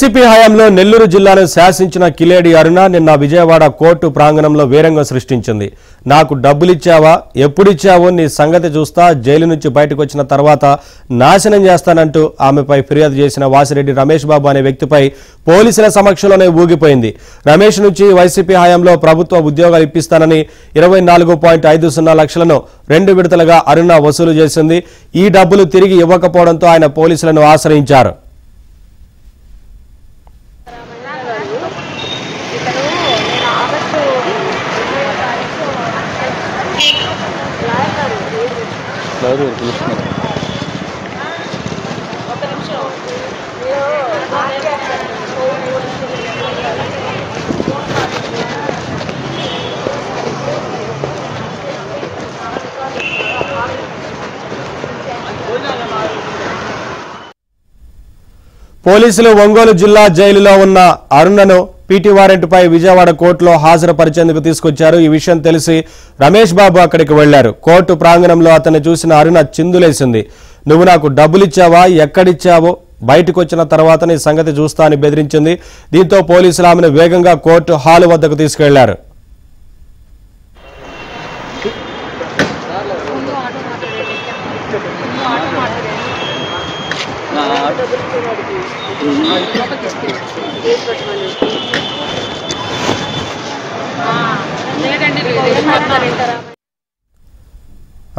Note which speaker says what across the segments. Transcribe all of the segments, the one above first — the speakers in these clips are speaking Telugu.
Speaker 1: వైసీపీ హయాంలో నెల్లూరు జిల్లాను శాసించిన కిలేడి అరుణ నిన్న విజయవాడ కోర్టు ప్రాంగణంలో వీరంగం సృష్టించింది. నాకు డబ్బులిచ్చావా, ఎప్పుడిచ్చావో నీ సంగతి చూస్తా, జైలు నుంచి బయటకు వచ్చిన తర్వాత నాశనం చేస్తానంటూ ఆమెపై ఫిర్యాదు చేసిన వాసిరెడ్డి రమేష్ బాబు అనే వ్యక్తిపై పోలీసుల సమక్షంలోనే ఊగిపోయింది. రమేష్ నుంచి వైసీపీ హయాంలో ప్రభుత్వ ఉద్యోగాలు ఇప్పిస్తానని 24.50 లక్షలను 2 విడతలుగా అరుణ వసూలు చేసింది. ఈ డబ్బులు తిరిగి ఇవ్వకపోవడంతో ఆయన పోలీసులను ఆశ్రయించారు. పోలీసులు ఒంగోలు జిల్లా జైలులో ఉన్న అరుణను పీటీ వారెంట్పై విజయవాడ కోర్టులో హాజరుపరిచేందుకు తీసుకొచ్చారు. ఈ విషయం తెలిసి రమేష్ బాబు అక్కడికి వెళ్లారు. కోర్టు ప్రాంగణంలో అతన్ని చూసిన అరుణ చిందులేసింది. నువ్వు నాకు డబ్బులిచ్చావా, ఎక్కడిచ్చావో, బయటకు వచ్చిన తర్వాత నీ సంగతి చూస్తా అని బెదిరించింది. దీంతో పోలీసులు ఆమెను వేగంగా కోర్టు హాలు వద్దకు తీసుకెళ్లారు.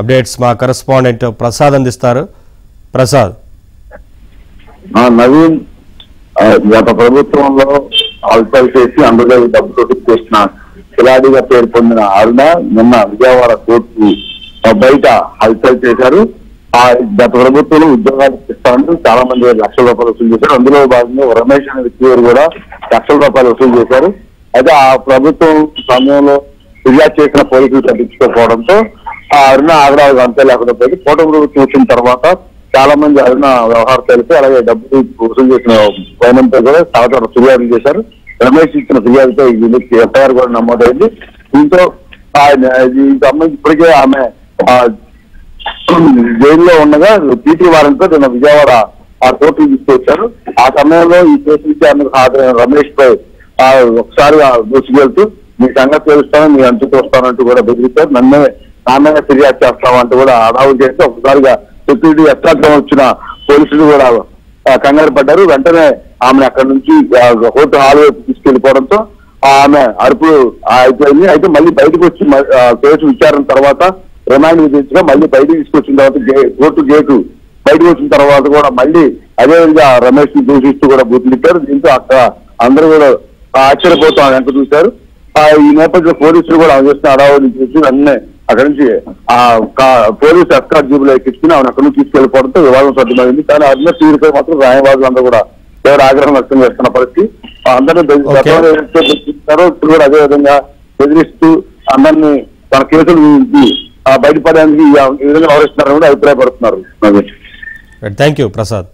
Speaker 1: అప్డేట్స్ మా కరెస్పాండెంట్ ప్రసాద్ అందిస్తారు. ప్రసాద్.
Speaker 2: నవీన్ గత ప్రభుత్వంలో అల్పలు చేసి అందులో డబ్బుతో చేసిన కిలాడిగా పేరు పొందిన అరుణ నిన్న విజయవాడ కోర్టు బయట హల్చల్ చేశారు. గత ప్రభుత్వంలో ఉద్యోగాలు ఇస్తామంటూ చాలా మంది లక్షల రూపాయలు వసూలు చేశారు. అందులో భాగంగా రమేష్ అనే వ్యక్తి కూడా లక్షల రూపాయలు వసూలు చేశారు. అయితే ఆ ప్రభుత్వం సమయంలో ఫిర్యాదు చేసిన పోలీసులు తగ్గించుకోకపోవడంతో ఆ అరుణ ఆగ్రహాలు అంతే లేకుండా పోయి కూటమి ప్రభుత్వం వచ్చిన తర్వాత చాలా మంది అరుణ వ్యవహారం తెలిపి అలాగే డబ్బులు వసూలు చేసిన పైనంతా కూడా చాలా ఫిర్యాదు చేశారు. రమేష్ ఇచ్చిన ఫిర్యాదుతో ఎఫ్ఐఆర్ కూడా నమోదైంది. దీంతో సంబంధించి ఇప్పటికే ఆమె జైల్లో ఉండగా పీటీ వారెంట్తో నిన్న విజయవాడ ఆ కోర్టుకు తీసుకొచ్చారు. ఆ సమయంలో ఈ కేసు విచారణకు హాజరైన రమేష్ పై ఒకసారిగా దూసుకెళ్తూ మీ సంగతి తెలుస్తాను, మీ అంతు చూస్తానంటూ కూడా బెదిరించారు. నాన్నగా ఫిర్యాదు చేస్తామంటూ కూడా అడావులు చేస్తే ఒకసారిగా సెక్యూరిటీ ఎస్టాబ్లిష్ వచ్చిన పోలీసులు కూడా కంగారు పడ్డారు. వెంటనే ఆమెను అక్కడి నుంచి కోర్టు హాల్ వైపు తీసుకెళ్లిపోవడంతో ఆమె అరుపులు అయిపోయింది. అయితే మళ్ళీ బయటకు వచ్చి కేసు విచారణ తర్వాత రిమాండ్ విధించగా మళ్ళీ బయటకు తీసుకొచ్చిన తర్వాత కోర్టు గేటు బయటకు వచ్చిన తర్వాత కూడా మళ్ళీ అదేవిధంగా రమేష్ ని దూషిస్తూ కూడా బూతులిచ్చారు. దీంతో అక్కడ అందరూ కూడా ఆశ్చర్యపోతూ వెంట చూశారు. ఈ నేపథ్యంలో పోలీసులు కూడా చేసిన అడావులు చూసి వెంటనే అక్కడి నుంచి పోలీసు ఎస్కార్ట్ జీబులో ఎక్కించుకుని ఆమెను అక్కడి నుంచి తీసుకెళ్లిపోవడంతో వివాదం సర్దుమైంది. కానీ అరుణ తీరుపై మాత్రం న్యాయవాదులు అందరూ కూడా ఎవరు ఆగ్రహం వ్యక్తం చేస్తున్న పరిస్థితి. అందరినీ బెదిరిస్తారో ఇప్పుడు కూడా అదే విధంగా బెదిరిస్తూ అందరినీ తన కేసులు బయటపడేందుకు ఈ విధంగా వ్యవహరిస్తున్నారని కూడా అభిప్రాయపడుతున్నారు.
Speaker 1: Thank you Prasad.